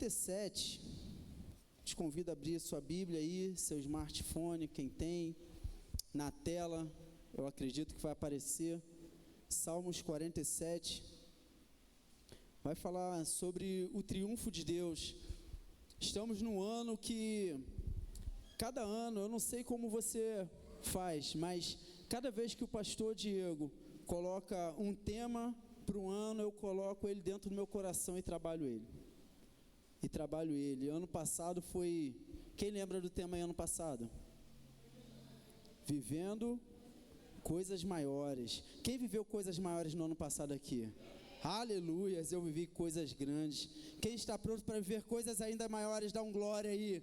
47, te convido a abrir sua Bíblia aí, seu smartphone, quem tem, na tela, eu acredito que vai aparecer, Salmos 47, vai falar sobre o triunfo de Deus. Estamos num ano que, cada ano, eu não sei como você faz, mas cada vez que o pastor Diego coloca um tema para o ano, eu coloco ele dentro do meu coração e trabalho ele. Ano passado foi... Quem lembra do tema ano passado? Vivendo coisas maiores. Quem viveu coisas maiores no ano passado aqui? Aleluias, eu vivi coisas grandes. Quem está pronto para viver coisas ainda maiores, dá um glória aí.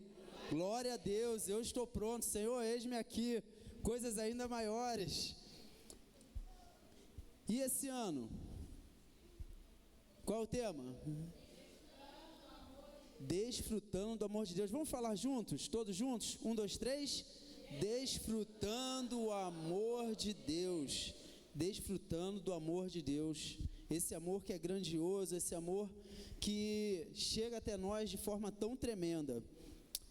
Glória a Deus, eu estou pronto. Senhor, eis-me aqui. Coisas ainda maiores. E esse ano? Qual é o tema? Desfrutando do amor de Deus. Vamos falar juntos? Todos juntos? 1, 2, 3. Desfrutando o amor de Deus. Desfrutando do amor de Deus. Esse amor que é grandioso, esse amor que chega até nós de forma tão tremenda.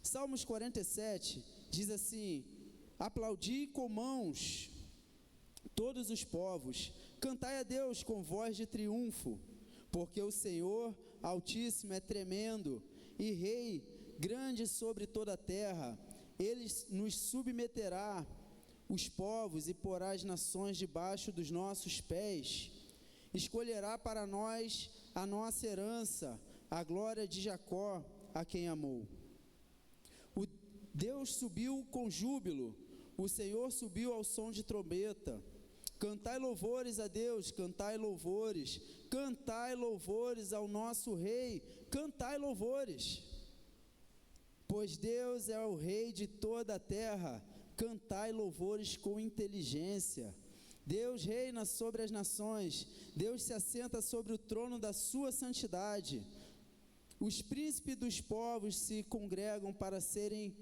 Salmos 47 diz assim: aplaudi com mãos todos os povos, cantai a Deus com voz de triunfo, porque o Senhor Altíssimo é tremendo e Rei grande sobre toda a terra. Ele nos submeterá os povos e porá as nações debaixo dos nossos pés. Escolherá para nós a nossa herança, a glória de Jacó, a quem amou. O Deus subiu com júbilo, o Senhor subiu ao som de trombeta. Cantai louvores a Deus, cantai louvores ao nosso Rei, cantai louvores. Pois Deus é o Rei de toda a terra, cantai louvores com inteligência. Deus reina sobre as nações, Deus se assenta sobre o trono da sua santidade. Os príncipes dos povos se congregam para serem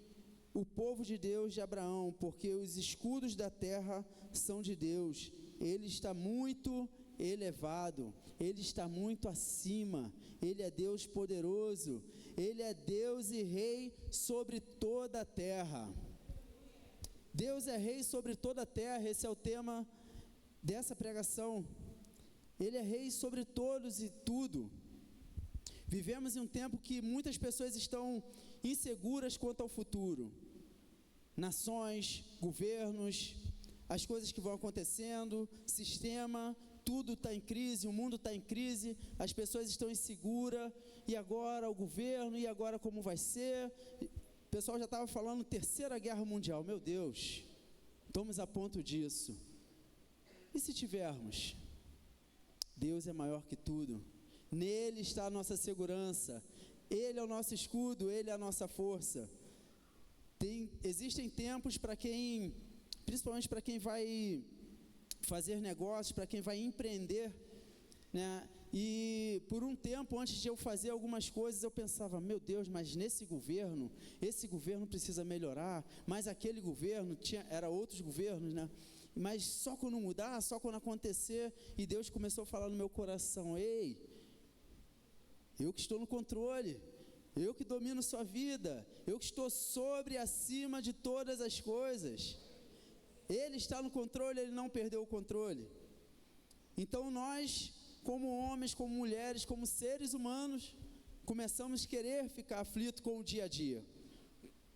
o povo de Deus de Abraão, porque os escudos da terra são de Deus. Ele está muito elevado, Ele está muito acima, Ele é Deus poderoso, Ele é Deus e Rei sobre toda a terra. Deus é Rei sobre toda a terra, esse é o tema dessa pregação. Ele é Rei sobre todos e tudo. Vivemos em um tempo que muitas pessoas estão inseguras quanto ao futuro. Nações, governos, as coisas que vão acontecendo, sistema, tudo está em crise, o mundo está em crise, as pessoas estão inseguras, e agora o governo, e agora como vai ser? O pessoal já estava falando terceira guerra mundial, meu Deus, estamos a ponto disso. E se tivermos? Deus é maior que tudo. Nele está a nossa segurança, Ele é o nosso escudo, Ele é a nossa força. Existem tempos para quem, principalmente para quem vai fazer negócios, para quem vai empreender, né? E por um tempo, antes de eu fazer algumas coisas, eu pensava, meu Deus, mas esse governo precisa melhorar, mas aquele governo, era outros governos, né? Mas só quando mudar, só quando acontecer, e Deus começou a falar no meu coração, ei, eu que estou no controle, eu que domino sua vida, eu que estou sobre e acima de todas as coisas. Ele está no controle, Ele não perdeu o controle. Então nós, como homens, como mulheres, como seres humanos, começamos a querer ficar aflito com o dia a dia,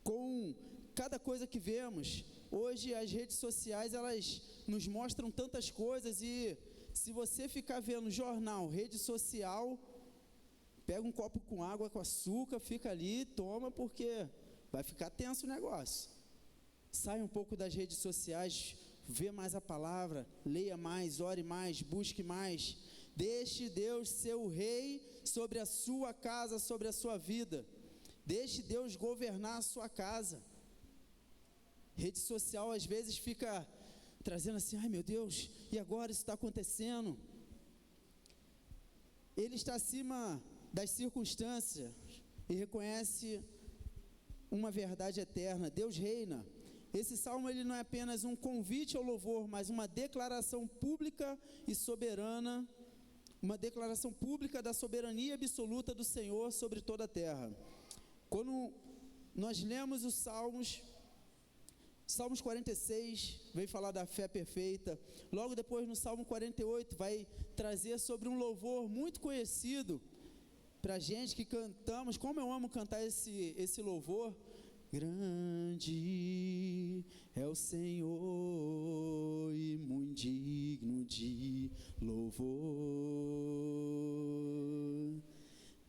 com cada coisa que vemos. Hoje as redes sociais, elas nos mostram tantas coisas, e se você ficar vendo jornal, rede social, pega um copo com água, com açúcar, fica ali, toma, porque vai ficar tenso o negócio. Sai um pouco das redes sociais, vê mais a palavra, leia mais, ore mais, busque mais. Deixe Deus ser o Rei sobre a sua casa, sobre a sua vida. Deixe Deus governar a sua casa. Rede social às vezes fica trazendo assim, ai meu Deus, e agora isso está acontecendo? Ele está acima das circunstâncias e reconhece uma verdade eterna. Deus reina. Esse salmo, ele não é apenas um convite ao louvor, mas uma declaração pública e soberana uma declaração pública da soberania absoluta do Senhor sobre toda a terra. Quando nós lemos os Salmos 46 vem falar da fé perfeita. Logo depois, no Salmo 48, vai trazer sobre um louvor muito conhecido para a gente que cantamos. Como eu amo cantar esse louvor. Grande é o Senhor e muito digno de louvor.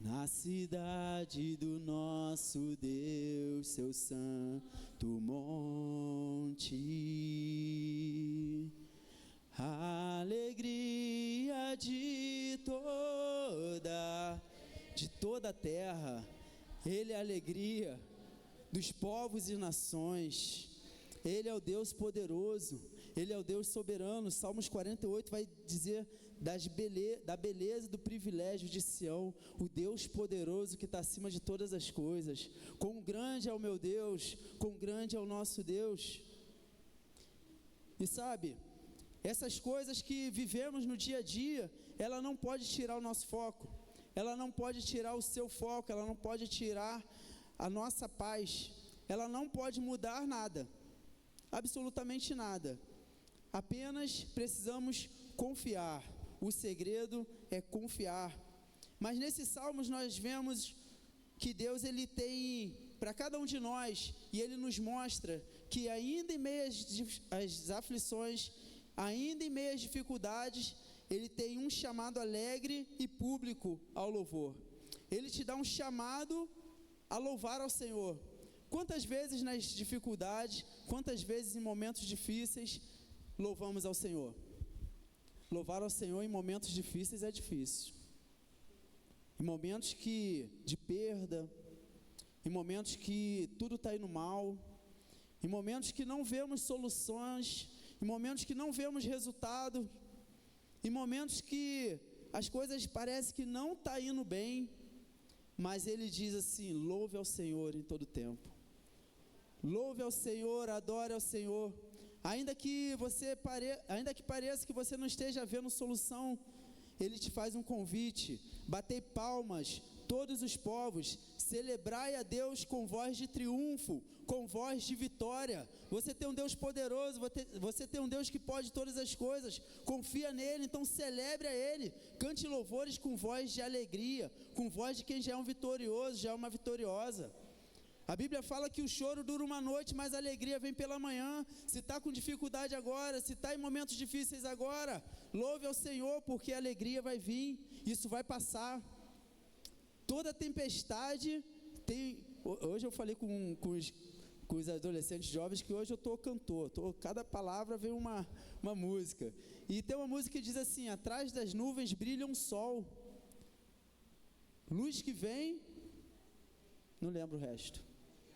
Na cidade do nosso Deus, seu santo monte, a alegria de toda a terra. Ele é a alegria dos povos e nações. Ele é o Deus poderoso, Ele é o Deus soberano. Salmos 48 vai dizer da beleza e do privilégio de Sião, o Deus poderoso que está acima de todas as coisas. Quão grande é o meu Deus, quão grande é o nosso Deus. E sabe, essas coisas que vivemos no dia a dia, ela não pode tirar o nosso foco, ela não pode tirar o seu foco, ela não pode tirar a nossa paz, ela não pode mudar nada, absolutamente nada. Apenas precisamos confiar. O segredo é confiar. Mas nesses salmos nós vemos que Deus ele tem para cada um de nós, e Ele nos mostra que ainda em meio às aflições, ainda em meio às dificuldades, Ele tem um chamado alegre e público ao louvor. Ele te dá um chamado a louvar ao Senhor. Quantas vezes nas dificuldades, quantas vezes em momentos difíceis, louvamos ao Senhor? Louvar ao Senhor em momentos difíceis é difícil. Em momentos de perda, em momentos que tudo está indo mal, em momentos que não vemos soluções, em momentos que não vemos resultado, em momentos que as coisas parecem que não estão indo bem, mas Ele diz assim: louve ao Senhor em todo tempo. Louve ao Senhor, adore ao Senhor. Ainda que pareça que você não esteja vendo solução, Ele te faz um convite: batei palmas, todos os povos, celebrai a Deus com voz de triunfo, com voz de vitória. Você tem um Deus poderoso, você tem um Deus que pode todas as coisas, confia nele, então celebre a Ele, cante louvores com voz de alegria, com voz de quem já é um vitorioso, já é uma vitoriosa. A Bíblia fala que o choro dura uma noite, mas a alegria vem pela manhã. Se está com dificuldade agora, se está em momentos difíceis agora, louve ao Senhor, porque a alegria vai vir, isso vai passar. Toda tempestade tem... Hoje eu falei com os adolescentes jovens que hoje eu estou cantor, cada palavra vem uma música. E tem uma música que diz assim: atrás das nuvens brilha um sol, luz que vem, não lembro o resto,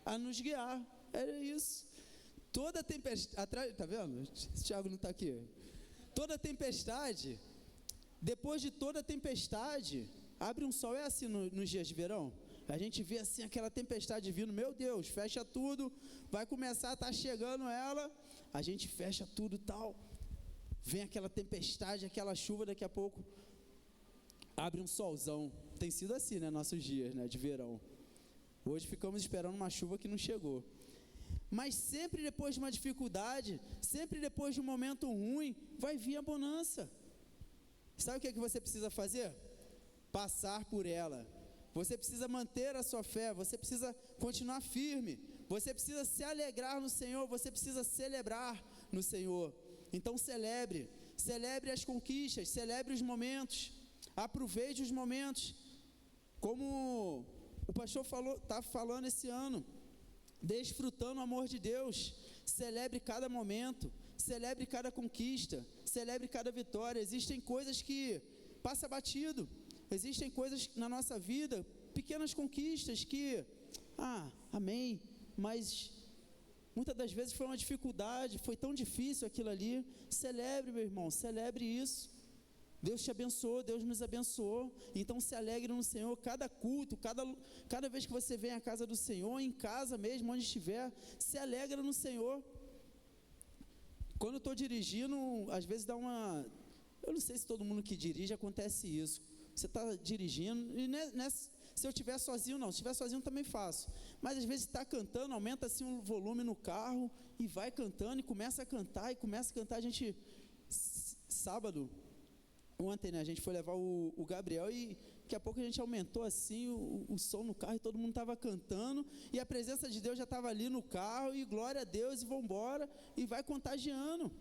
a nos guiar. Era isso. Toda tempestade, tá vendo? Esse Thiago não está aqui. Toda tempestade, depois de toda tempestade, abre um sol. É assim nos dias de verão? A gente vê assim aquela tempestade vindo, meu Deus, fecha tudo, vai começar, tá chegando ela, a gente fecha tudo e tal, vem aquela tempestade, aquela chuva, daqui a pouco abre um solzão. Tem sido assim, né, nossos dias, né, de verão. Hoje ficamos esperando uma chuva que não chegou. Mas sempre depois de uma dificuldade, sempre depois de um momento ruim, vai vir a bonança. Sabe o que é que você precisa fazer? Passar por ela. Você precisa manter a sua fé, você precisa continuar firme, você precisa se alegrar no Senhor, você precisa celebrar no Senhor. Então celebre as conquistas, celebre os momentos, aproveite os momentos, como o pastor está falando esse ano, desfrutando o amor de Deus. Celebre cada momento, celebre cada conquista, celebre cada vitória. Existem coisas que passa batido, existem coisas na nossa vida, pequenas conquistas que, amém, mas muitas das vezes foi uma dificuldade, foi tão difícil aquilo ali. Celebre, meu irmão, celebre isso. Deus te abençoou, Deus nos abençoou, então se alegre no Senhor. Cada culto, cada vez que você vem à casa do Senhor, em casa mesmo, onde estiver, se alegra no Senhor. Quando eu estou dirigindo, às vezes Eu não sei se todo mundo que dirige acontece isso. Você está dirigindo, e se eu estiver sozinho, não. Se estiver sozinho, também faço. Mas às vezes está cantando, aumenta assim o volume no carro, e vai cantando, e começa a cantar, A gente, sábado, ontem, né, a gente foi levar o Gabriel, e daqui a pouco a gente aumentou assim o som no carro, e todo mundo estava cantando, e a presença de Deus já estava ali no carro, e glória a Deus, e vamos embora, e vai contagiando.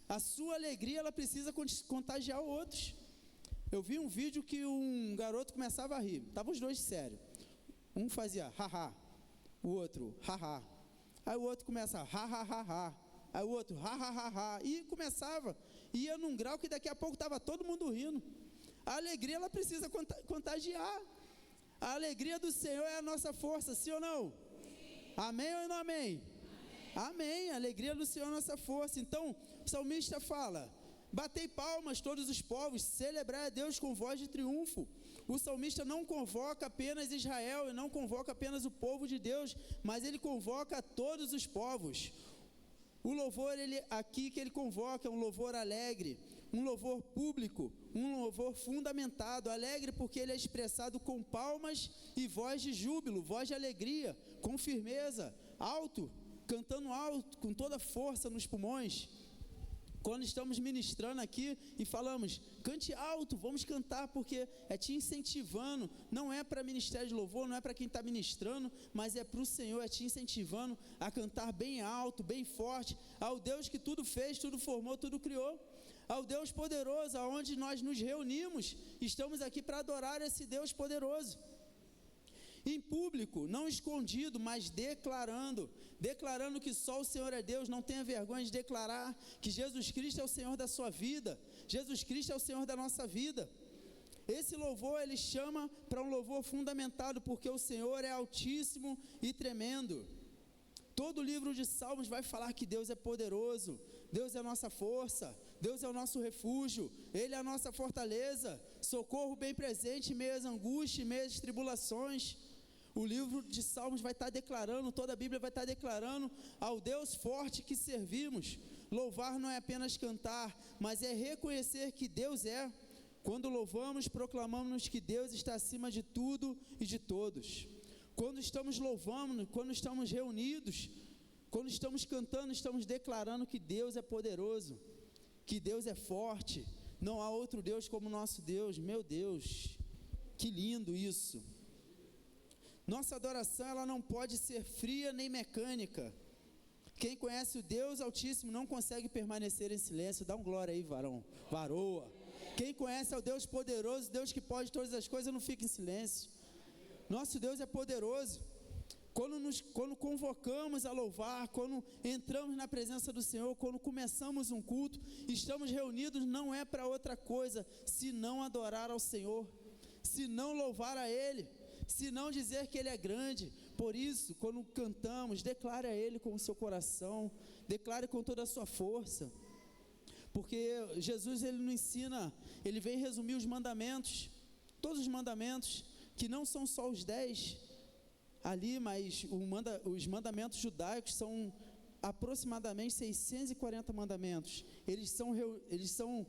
A sua alegria, ela precisa contagiar outros. Eu vi um vídeo que um garoto começava a rir, estavam os dois sérios, um fazia haha, o outro haha, aí o outro começa ha, aí o outro ha, e começava, ia num grau que daqui a pouco estava todo mundo rindo. A alegria, ela precisa contagiar. A alegria do Senhor é a nossa força, sim ou não? Amém ou não amém? Amém, a alegria do Senhor é a nossa força. Então, o salmista fala: batei palmas todos os povos, celebrai a Deus com voz de triunfo. O salmista não convoca apenas Israel, e não convoca apenas o povo de Deus, mas ele convoca a todos os povos. O louvor aqui que ele convoca é um louvor alegre, um louvor público, um louvor fundamentado, alegre porque ele é expressado com palmas e voz de júbilo, voz de alegria, com firmeza, alto, cantando alto, com toda força nos pulmões. Quando estamos ministrando aqui e falamos, cante alto, vamos cantar, porque é te incentivando, não é para ministério de louvor, não é para quem está ministrando, mas é para o Senhor, é te incentivando a cantar bem alto, bem forte, ao Deus que tudo fez, tudo formou, tudo criou, ao Deus poderoso, aonde nós nos reunimos, estamos aqui para adorar esse Deus poderoso. Em público, não escondido, mas declarando que só o Senhor é Deus. Não tenha vergonha de declarar que Jesus Cristo é o Senhor da sua vida, Jesus Cristo é o Senhor da nossa vida. Esse louvor, ele chama para um louvor fundamentado, porque o Senhor é altíssimo e tremendo. Todo o livro de Salmos vai falar que Deus é poderoso, Deus é a nossa força, Deus é o nosso refúgio, Ele é a nossa fortaleza, socorro bem presente em meio às angústias, em meio às tribulações. O livro de Salmos vai estar declarando, toda a Bíblia vai estar declarando ao Deus forte que servimos. Louvar não é apenas cantar, mas é reconhecer que Deus é. Quando louvamos, proclamamos que Deus está acima de tudo e de todos. Quando estamos louvando, quando estamos reunidos, quando estamos cantando, estamos declarando que Deus é poderoso, que Deus é forte. Não há outro Deus como o nosso Deus. Meu Deus, que lindo isso. Nossa adoração, ela não pode ser fria nem mecânica. Quem conhece o Deus Altíssimo não consegue permanecer em silêncio. Dá um glória aí, varoa. Quem conhece o Deus poderoso, Deus que pode todas as coisas, não fica em silêncio. Nosso Deus é poderoso. Quando convocamos a louvar, quando entramos na presença do Senhor, quando começamos um culto, estamos reunidos, não é para outra coisa, senão adorar ao Senhor, senão louvar a Ele, se não dizer que Ele é grande. Por isso, quando cantamos, declare a Ele com o seu coração, declare com toda a sua força, porque Jesus, Ele nos ensina, Ele vem resumir os mandamentos, todos os mandamentos, que não são só os 10 ali, mas os mandamentos judaicos são aproximadamente 640 mandamentos, eles são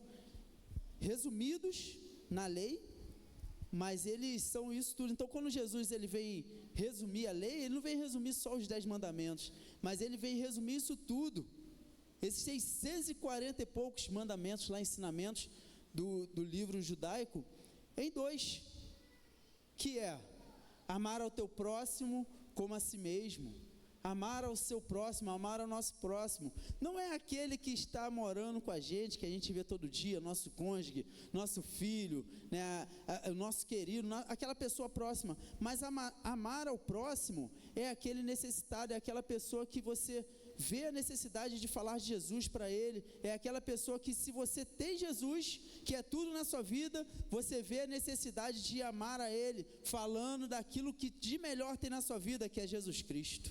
resumidos na lei, mas eles são isso tudo. Então, quando Jesus ele vem resumir a lei, ele não vem resumir só os 10 mandamentos, mas ele vem resumir isso tudo, esses 640 e poucos mandamentos lá, ensinamentos do livro judaico, em 2, que é amar ao teu próximo como a si mesmo. Amar ao seu próximo, amar ao nosso próximo, não é aquele que está morando com a gente, que a gente vê todo dia, nosso cônjuge, nosso filho, né, o nosso querido, aquela pessoa próxima, mas amar ao próximo é aquele necessitado, é aquela pessoa que você vê a necessidade de falar de Jesus para ele, é aquela pessoa que, se você tem Jesus, que é tudo na sua vida, você vê a necessidade de amar a ele, falando daquilo que de melhor tem na sua vida, que é Jesus Cristo.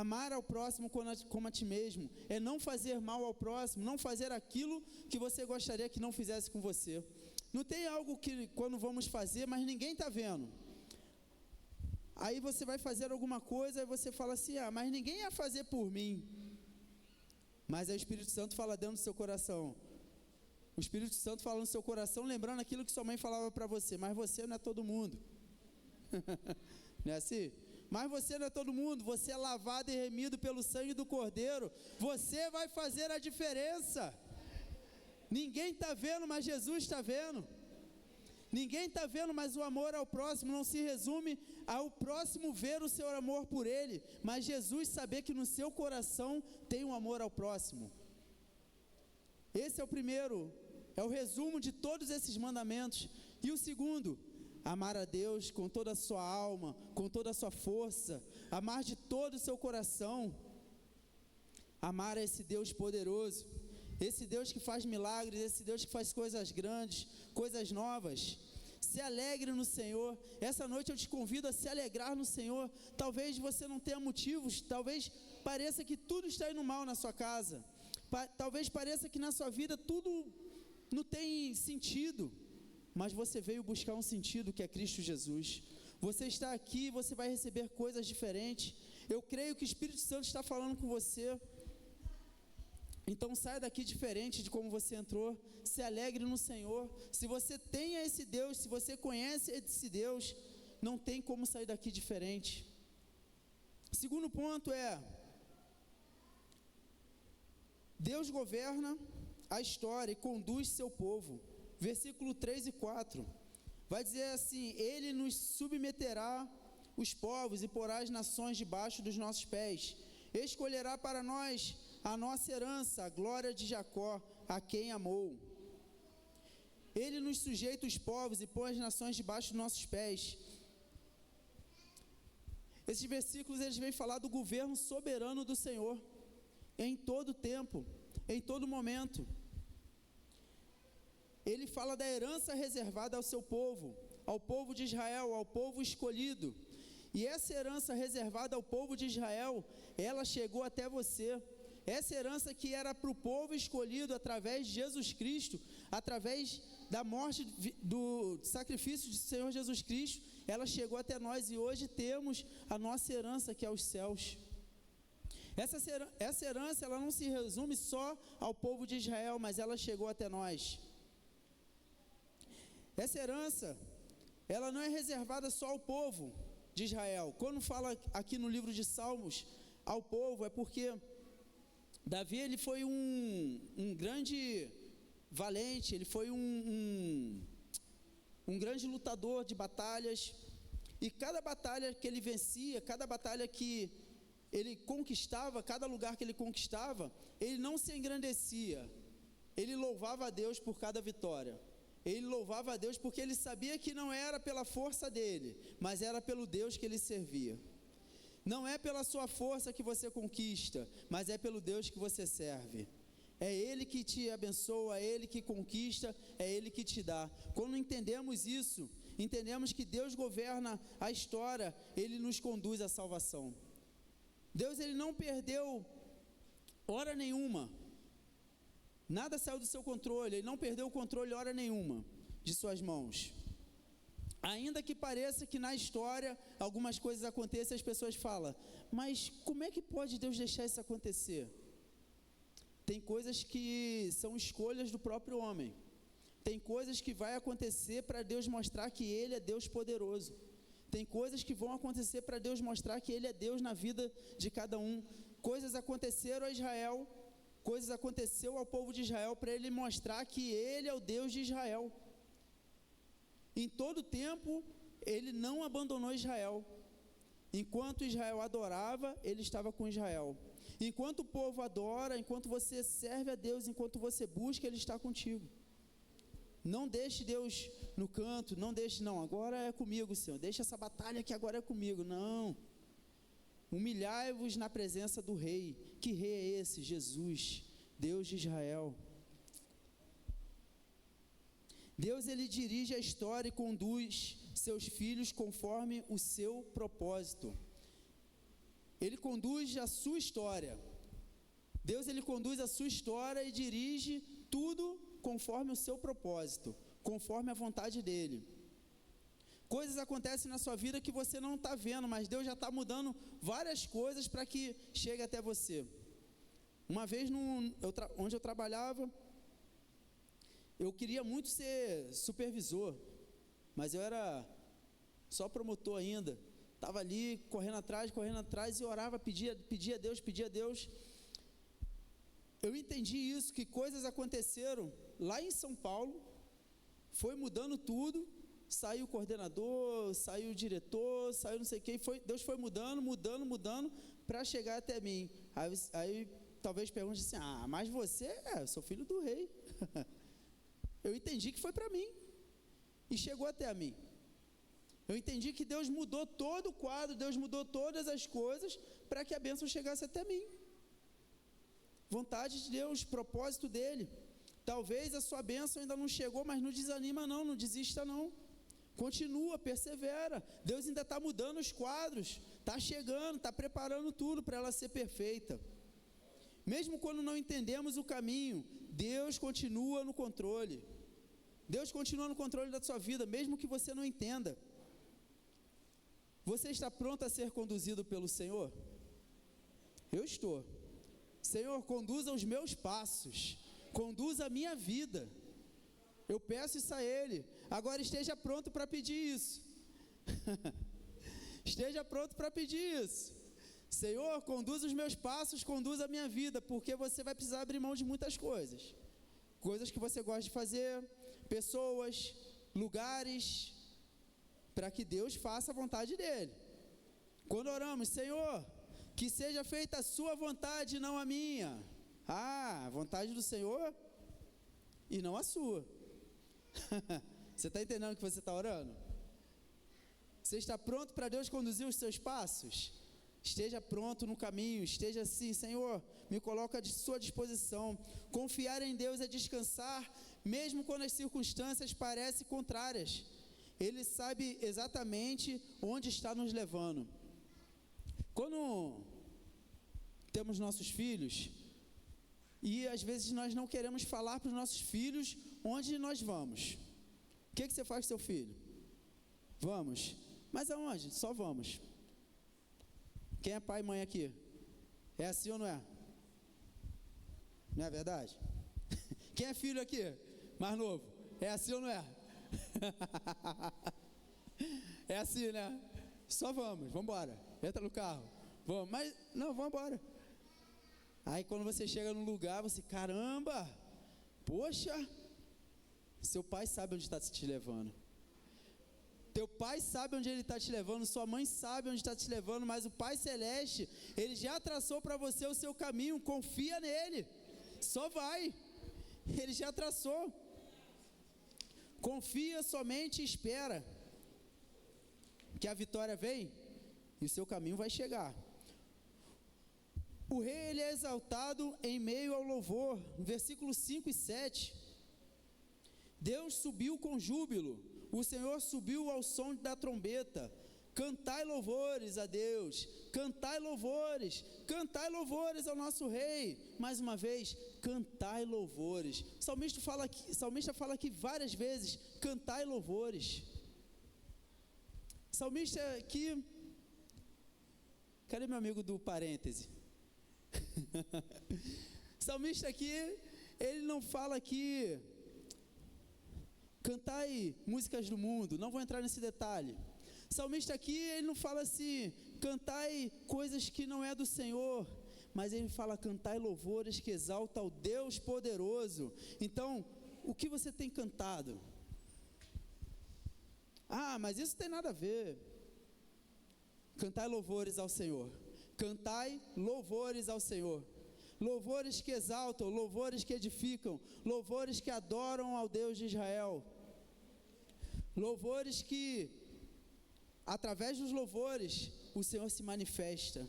Amar ao próximo como a ti mesmo, é não fazer mal ao próximo, não fazer aquilo que você gostaria que não fizesse com você. Não tem algo que quando vamos fazer, mas ninguém está vendo. Aí você vai fazer alguma coisa e você fala assim, mas ninguém ia fazer por mim. Mas aí o Espírito Santo fala dentro do seu coração, O Espírito Santo fala no seu coração, lembrando aquilo que sua mãe falava para você, mas você não é todo mundo. Não é assim? Mas você não é todo mundo, você é lavado e remido pelo sangue do Cordeiro, você vai fazer a diferença. Ninguém está vendo, mas Jesus está vendo. Ninguém está vendo, mas o amor ao próximo não se resume ao próximo ver o seu amor por ele, mas Jesus saber que no seu coração tem um amor ao próximo. Esse é o primeiro, é o resumo de todos esses mandamentos. E o segundo, amar a Deus com toda a sua alma, com toda a sua força, amar de todo o seu coração, amar a esse Deus poderoso, esse Deus que faz milagres, esse Deus que faz coisas grandes, coisas novas. Se alegre no Senhor. Essa noite eu te convido a se alegrar no Senhor. Talvez você não tenha motivos, talvez pareça que tudo está indo mal na sua casa, talvez pareça que na sua vida tudo não tem sentido, mas você veio buscar um sentido que é Cristo Jesus. Você está aqui, você vai receber coisas diferentes. Eu creio que o Espírito Santo está falando com você. Então saia daqui diferente de como você entrou. Se alegre no Senhor. Se você tem esse Deus, se você conhece esse Deus, não tem como sair daqui diferente. Segundo ponto é: Deus governa a história e conduz seu povo. Versículo 3 e 4 vai dizer assim: Ele nos submeterá os povos e porá as nações debaixo dos nossos pés. Escolherá para nós a nossa herança, a glória de Jacó, a quem amou. Ele nos sujeita os povos e põe as nações debaixo dos nossos pés. Esses versículos eles vêm falar do governo soberano do Senhor, em todo tempo, em todo momento. Ele fala da herança reservada ao seu povo, ao povo de Israel, ao povo escolhido. E essa herança reservada ao povo de Israel, ela chegou até você. Essa herança que era para o povo escolhido através de Jesus Cristo, através da morte, do sacrifício do Senhor Jesus Cristo, ela chegou até nós e hoje temos a nossa herança que é os céus. Essa herança ela não se resume só ao povo de Israel, mas ela chegou até nós. Essa herança, ela não é reservada só ao povo de Israel. Quando fala aqui no livro de Salmos ao povo, é porque Davi ele foi um grande valente, ele foi um grande lutador de batalhas, e cada batalha que ele vencia, cada batalha que ele conquistava, cada lugar que ele conquistava, ele não se engrandecia, ele louvava a Deus por cada vitória. Ele louvava a Deus porque ele sabia que não era pela força dele, mas era pelo Deus que ele servia. Não é pela sua força que você conquista, mas é pelo Deus que você serve. É Ele que te abençoa, é Ele que conquista, é Ele que te dá. Quando entendemos isso, entendemos que Deus governa a história, Ele nos conduz à salvação. Deus ele não perdeu hora nenhuma. Nada saiu do seu controle, Ele não perdeu o controle hora nenhuma de suas mãos. Ainda que pareça que na história algumas coisas aconteçam e as pessoas falam, mas como é que pode Deus deixar isso acontecer? Tem coisas que são escolhas do próprio homem. Tem coisas que vai acontecer para Deus mostrar que Ele é Deus poderoso. Tem coisas que vão acontecer para Deus mostrar que Ele é Deus na vida de cada um. Coisas aconteceram a Israel, coisas aconteceram ao povo de Israel para Ele mostrar que Ele é o Deus de Israel. Em todo tempo, Ele não abandonou Israel. Enquanto Israel adorava, Ele estava com Israel. Enquanto o povo adora, enquanto você serve a Deus, enquanto você busca, Ele está contigo. Não deixe Deus no canto, não deixe, não, agora é comigo, Senhor, deixa essa batalha que agora é comigo, não. Humilhai-vos na presença do Rei. Que Rei é esse? Jesus, Deus de Israel. Deus ele dirige a história e conduz seus filhos conforme o seu propósito. Ele conduz a sua história. Deus ele conduz a sua história e dirige tudo conforme o seu propósito, conforme a vontade dele. Coisas acontecem na sua vida que você não está vendo, mas Deus já está mudando várias coisas para que chegue até você. Uma vez onde eu trabalhava, Eu queria muito ser supervisor, mas eu era só promotor ainda. Estava ali correndo atrás e orava, pedia a Deus. Eu entendi isso, que coisas aconteceram lá em São Paulo, foi mudando tudo, saiu o coordenador, saiu o diretor, saiu não sei quem, Deus foi mudando, para chegar até mim. Aí talvez pergunte assim, mas você, eu sou filho do rei. Eu entendi que foi para mim, e chegou até a mim. Eu entendi que Deus mudou todo o quadro, Deus mudou todas as coisas, para que a bênção chegasse até mim. Vontade de Deus, propósito dele. Talvez a sua bênção ainda não chegou, mas não desanima não, não desista não. Continua, persevera. Deus ainda está mudando os quadros, está chegando, está preparando tudo para ela ser perfeita. Mesmo quando não entendemos o caminho, Deus continua no controle. Deus continua no controle da sua vida, mesmo que você não entenda. Você está pronto a ser conduzido pelo Senhor? Eu estou. Senhor, conduza os meus passos, conduza a minha vida. Eu peço isso a Ele. Agora esteja pronto para pedir isso. Esteja pronto para pedir isso. Senhor, conduza os meus passos, conduza a minha vida, porque você vai precisar abrir mão de muitas coisas. Coisas que você gosta de fazer, pessoas, lugares, para que Deus faça a vontade dEle. Quando oramos, Senhor, que seja feita a sua vontade, não a minha. A vontade do Senhor e não a sua. Você está entendendo o que você está orando? Você está pronto para Deus conduzir os seus passos? Esteja pronto no caminho, esteja assim, Senhor, me coloca à sua disposição. Confiar em Deus é descansar, mesmo quando as circunstâncias parecem contrárias. Ele sabe exatamente onde está nos levando. Quando temos nossos filhos, e às vezes nós não queremos falar para os nossos filhos onde nós vamos. O que você faz com seu filho? Vamos. Mas aonde? Só vamos. Quem é pai e mãe aqui? É assim ou não é? Não é verdade? Quem é filho aqui? Mais novo? É assim ou não é? É assim, né? Só vamos embora. Entra no carro. Vamos, mas não, vamos embora. Aí quando você chega num lugar, você, caramba, poxa, seu pai sabe onde está te levando. Teu pai sabe onde ele está te levando, sua mãe sabe onde está te levando, mas o Pai Celeste, Ele já traçou para você o seu caminho, confia nele, só vai, Ele já traçou. Confia somente e espera, que a vitória vem e o seu caminho vai chegar. O rei, ele é exaltado em meio ao louvor, versículos 5 e 7. Deus subiu com júbilo, o Senhor subiu ao som da trombeta. Cantai louvores a Deus, cantai louvores ao nosso rei. Mais uma vez, cantai louvores. O salmista fala aqui várias vezes, cantai louvores. O salmista aqui, cadê meu amigo do parêntese? O salmista aqui, ele não fala aqui, cantai músicas do mundo, não vou entrar nesse detalhe. O salmista aqui, ele não fala assim, cantai coisas que não é do Senhor, mas ele fala, cantai louvores que exalta ao Deus poderoso. Então, o que você tem cantado? Mas isso tem nada a ver. Cantai louvores ao Senhor. Cantai louvores ao Senhor. Louvores que exaltam, louvores que edificam, louvores que adoram ao Deus de Israel. Louvores que, através dos louvores, o Senhor se manifesta.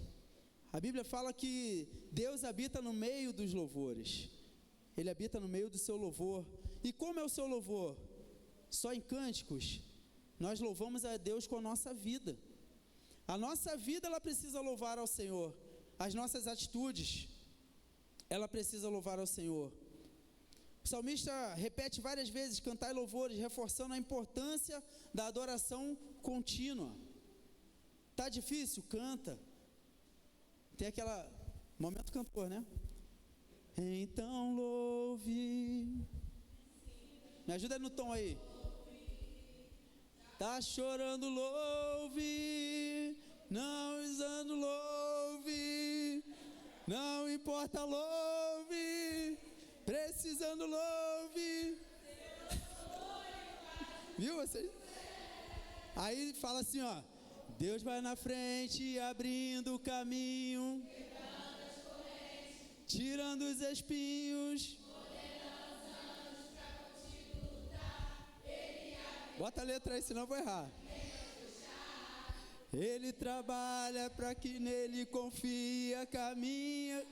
A Bíblia fala que Deus habita no meio dos louvores. Ele habita no meio do seu louvor. E como é o seu louvor? Só em cânticos? Nós louvamos a Deus com a nossa vida. A nossa vida, ela precisa louvar ao Senhor. As nossas atitudes, ela precisa louvar ao Senhor. O salmista repete várias vezes, cantai louvores, reforçando a importância da adoração contínua. Tá difícil? Canta. Tem aquela momento cantor, né? Então louve Me ajuda no tom aí. Tá chorando, louve. Não usando, louve. Não importa, louve. Precisando, louve. Viu você? Aí fala assim, ó. Deus vai na frente, abrindo o caminho, tirando os espinhos. Bota a letra aí, senão eu vou errar. Ele trabalha para que nele confia, caminha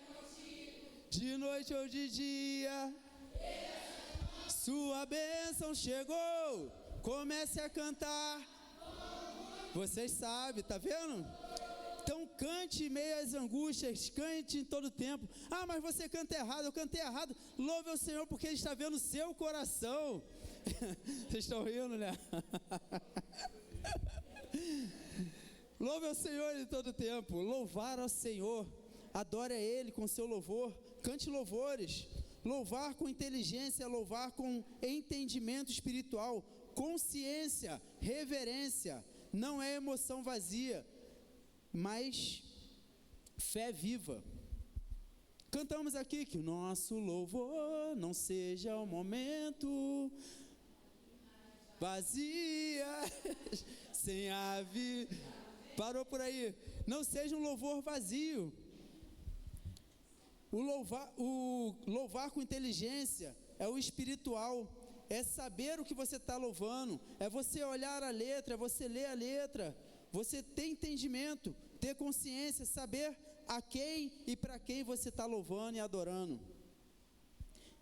de noite ou de dia. Sua bênção chegou, comece a cantar. Vocês sabem, tá vendo? Então cante em meio às angústias, cante em todo tempo. Ah, mas você canta errado, eu cantei errado. Louve ao Senhor porque Ele está vendo o seu coração. Vocês estão rindo, né? Louve ao Senhor em todo tempo. Louvar ao Senhor, adore a Ele com seu louvor, cante louvores. Louvar com inteligência, louvar com entendimento espiritual, consciência, reverência. Não é emoção vazia, mas fé viva. Cantamos aqui que o nosso louvor não seja o momento vazia, sem ave. Parou por aí. Não seja um louvor vazio. O louvar com inteligência é o espiritual. É saber o que você está louvando. É você olhar a letra, é você ler a letra. Você ter entendimento, ter consciência, saber a quem e para quem você está louvando e adorando.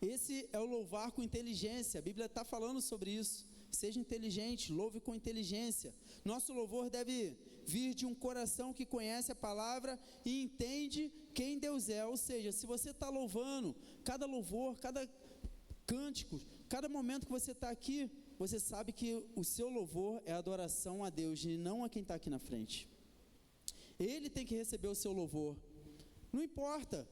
Esse é o louvar com inteligência. A Bíblia está falando sobre isso. Seja inteligente, louve com inteligência. Nosso louvor deve vir de um coração que conhece a palavra e entende quem Deus é. Ou seja, se você está louvando, cada louvor, cada cântico, cada momento que você está aqui, você sabe que o seu louvor é adoração a Deus e não a quem está aqui na frente. Ele tem que receber o seu louvor. Não importa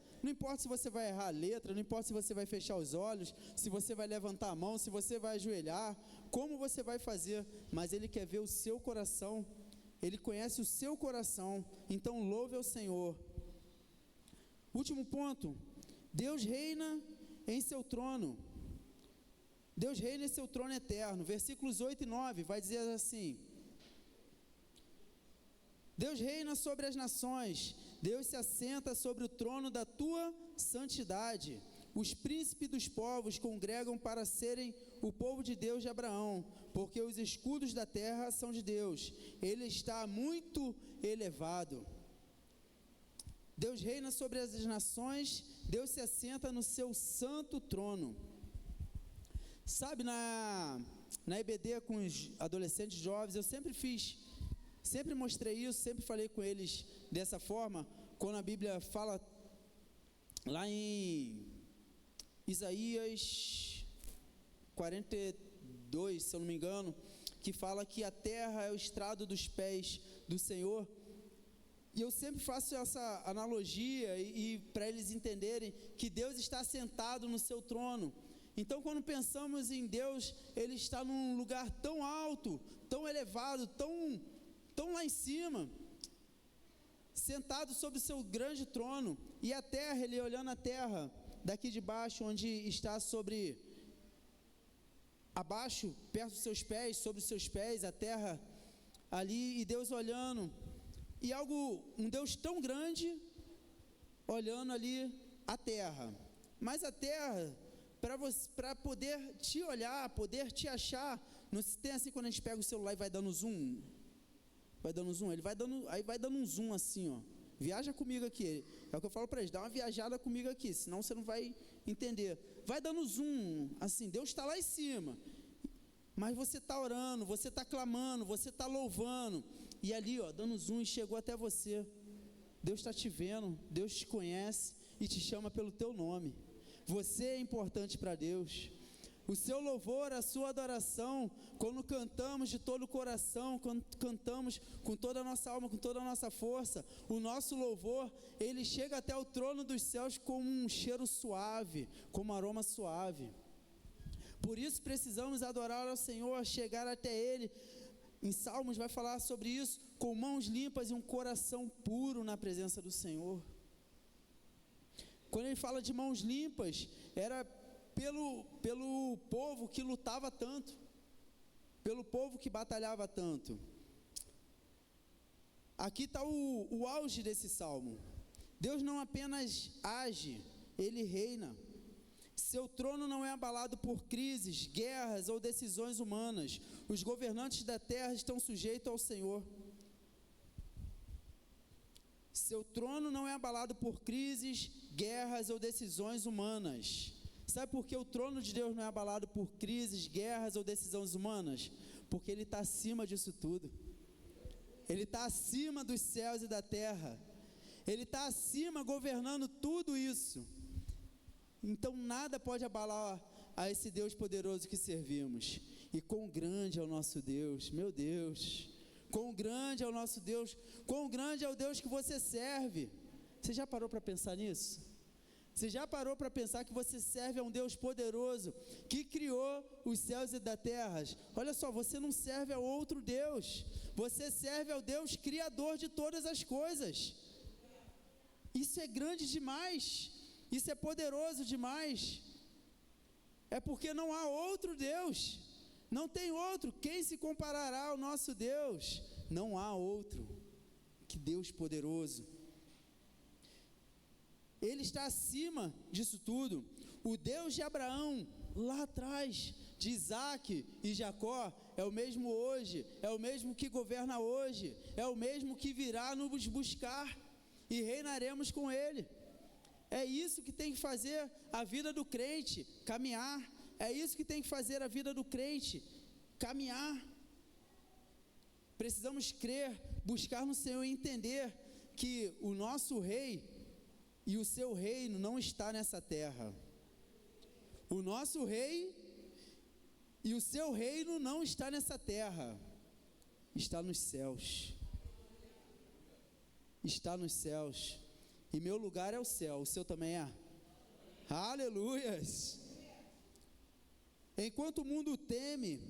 se você vai errar a letra, não importa se você vai fechar os olhos, se você vai levantar a mão, se você vai ajoelhar, como você vai fazer, mas Ele quer ver o seu coração, Ele conhece o seu coração, então louve ao Senhor. Último ponto, Deus reina em seu trono. Deus reina em seu trono eterno. Versículos 8 e 9 vai dizer assim: Deus reina sobre as nações, Deus se assenta sobre o trono da tua santidade. Os príncipes dos povos congregam para serem o povo de Deus de Abraão, porque os escudos da terra são de Deus. Ele está muito elevado. Deus reina sobre as nações, Deus se assenta no seu santo trono. Sabe, na EBD com os adolescentes jovens, eu sempre mostrei isso, sempre falei com eles dessa forma, quando a Bíblia fala lá em Isaías 42, se eu não me engano, que fala que a terra é o estrado dos pés do Senhor. E eu sempre faço essa analogia e para eles entenderem que Deus está sentado no seu trono. Então, quando pensamos em Deus, Ele está num lugar tão alto, tão elevado, tão lá em cima, sentado sobre o seu grande trono, e a terra, Ele olhando a terra daqui de baixo, onde está abaixo, perto dos seus pés, sobre os seus pés, a terra ali, e Deus olhando, e um Deus tão grande, olhando ali a terra, mas a terra, para poder te olhar, poder te achar, não se tem assim quando a gente pega o celular e vai dando zoom, ele vai dando um zoom assim, ó, viaja comigo aqui, é o que eu falo para eles, dá uma viajada comigo aqui, senão você não vai entender, vai dando zoom, assim, Deus está lá em cima, mas você está orando, você está clamando, você está louvando, e ali, ó, dando zoom, chegou até você, Deus está te vendo, Deus te conhece, e te chama pelo teu nome, você é importante para Deus. O seu louvor, a sua adoração, quando cantamos de todo o coração, quando cantamos com toda a nossa alma, com toda a nossa força, o nosso louvor, ele chega até o trono dos céus como um cheiro suave, como um aroma suave. Por isso precisamos adorar ao Senhor, chegar até Ele. Em Salmos vai falar sobre isso, com mãos limpas e um coração puro na presença do Senhor. Quando ele fala de mãos limpas, era pelo povo que lutava tanto, pelo povo que batalhava tanto. Aqui está o auge desse salmo. Deus não apenas age, Ele reina. Seu trono não é abalado por crises, guerras ou decisões humanas. Os governantes da terra estão sujeitos ao Senhor. Seu trono não é abalado por crises, guerras ou decisões humanas. Sabe por que o trono de Deus não é abalado por crises, guerras ou decisões humanas? Porque Ele está acima disso tudo. Ele está acima dos céus e da terra. Ele está acima, governando tudo isso. Então nada pode abalar a esse Deus poderoso que servimos. E quão grande é o nosso Deus, meu Deus. Quão grande é o nosso Deus, quão grande é o Deus que você serve. Você já parou para pensar nisso? Você já parou para pensar que você serve a um Deus poderoso, que criou os céus e da terra? Olha só, você não serve a outro Deus, você serve ao Deus criador de todas as coisas. Isso é grande demais, isso é poderoso demais. É porque não há outro Deus, não tem outro. Quem se comparará ao nosso Deus? Não há outro. Que Deus poderoso. Ele está acima disso tudo. O Deus de Abraão, lá atrás, de Isaac e Jacó, é o mesmo hoje, é o mesmo que governa hoje, é o mesmo que virá nos buscar e reinaremos com Ele. É isso que tem que fazer a vida do crente, caminhar. É isso que tem que fazer a vida do crente, caminhar. Precisamos crer, buscar no Senhor e entender que o nosso rei e o seu reino não está nessa terra. O nosso rei e o seu reino não está nessa terra, está nos céus. Está nos céus. E meu lugar é o céu, o seu também é? Aleluias! Enquanto o mundo teme,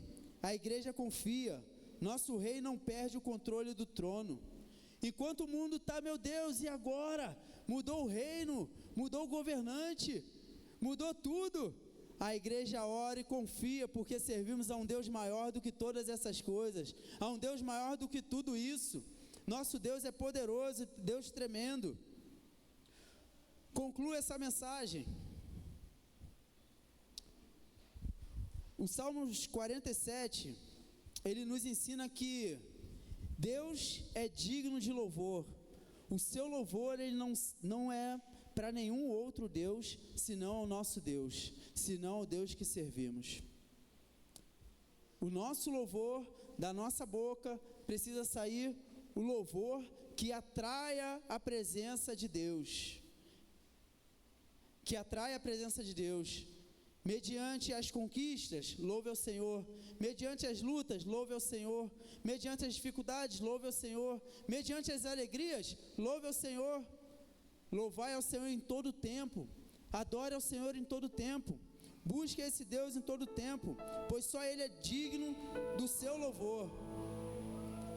a igreja confia. Nosso rei não perde o controle do trono. Enquanto o mundo está, meu Deus, e agora? Mudou o reino, mudou o governante, mudou tudo. A igreja ora e confia, porque servimos a um Deus maior do que todas essas coisas, a um Deus maior do que tudo isso. Nosso Deus é poderoso, Deus tremendo. Concluo essa mensagem. O Salmos 47, ele nos ensina que Deus é digno de louvor. O seu louvor, ele não é para nenhum outro Deus, senão ao nosso Deus, senão ao Deus que servimos. O nosso louvor, da nossa boca, precisa sair o louvor que atraia a presença de Deus. Que atrai a presença de Deus. Mediante as conquistas, louve ao Senhor. Mediante as lutas, louve ao Senhor. Mediante as dificuldades, louve ao Senhor. Mediante as alegrias, louve ao Senhor. Louvai ao Senhor em todo o tempo. Adore ao Senhor em todo o tempo. Busque esse Deus em todo o tempo, pois só Ele é digno do seu louvor.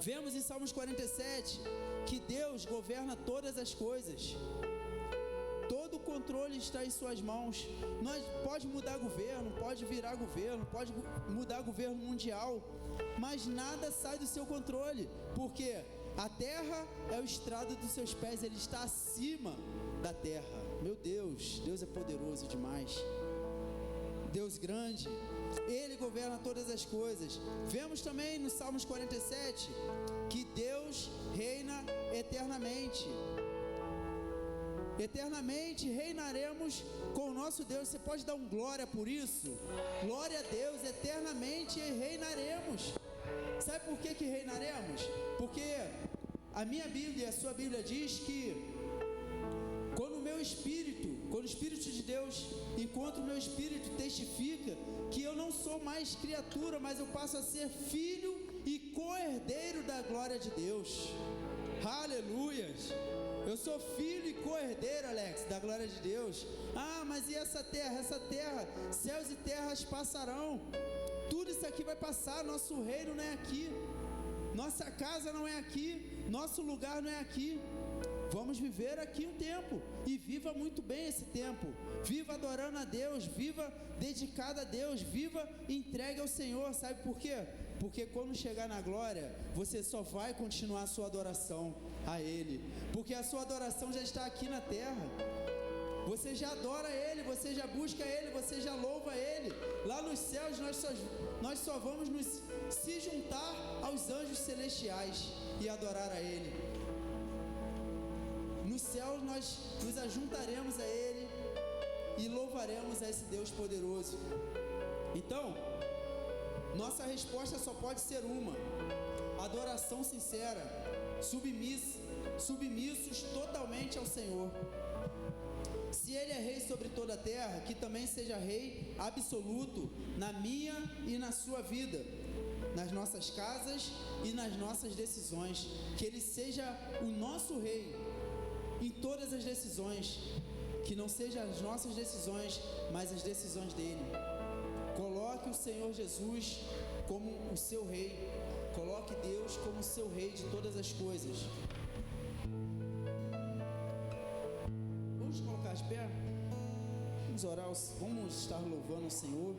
Vemos em Salmos 47 que Deus governa todas as coisas. Todo o controle está em suas mãos. Pode mudar governo, pode virar governo, pode mudar governo mundial, mas nada sai do seu controle, porque a terra é o estrado dos seus pés, Ele está acima da terra. Meu Deus, Deus é poderoso demais. Deus grande, Ele governa todas as coisas. Vemos também no Salmos 47 que Deus reina eternamente. Eternamente reinaremos com o nosso Deus. Você pode dar um glória por isso? Glória a Deus, eternamente reinaremos. Sabe por que reinaremos? Porque a minha Bíblia e a sua Bíblia diz que quando o Espírito de Deus encontra o meu espírito, testifica que eu não sou mais criatura, mas eu passo a ser filho e co-herdeiro da glória de Deus. Aleluias! Eu sou filho e co-herdeiro, Alex, da glória de Deus. Ah, mas e essa terra? Essa terra, céus e terras passarão. Tudo isso aqui vai passar. Nosso reino não é aqui. Nossa casa não é aqui. Nosso lugar não é aqui. Vamos viver aqui um tempo. E viva muito bem esse tempo. Viva adorando a Deus. Viva dedicado a Deus. Viva entregue ao Senhor. Sabe por quê? Porque quando chegar na glória, você só vai continuar a sua adoração a Ele. Porque a sua adoração já está aqui na terra. Você já adora Ele, você já busca Ele, você já louva Ele. Lá nos céus nós só vamos se juntar aos anjos celestiais e adorar a Ele. No céu nós nos ajuntaremos a Ele e louvaremos a esse Deus poderoso. Então, nossa resposta só pode ser uma: adoração sincera, submissos totalmente ao Senhor. Se Ele é Rei sobre toda a terra, que também seja Rei absoluto na minha e na sua vida, nas nossas casas e nas nossas decisões. Que Ele seja o nosso Rei em todas as decisões, que não sejam as nossas decisões, mas as decisões dEle. Coloque o Senhor Jesus como o seu Rei. Coloque Deus como o seu Rei de todas as coisas. Vamos colocar as pernas? Vamos orar, vamos estar louvando o Senhor.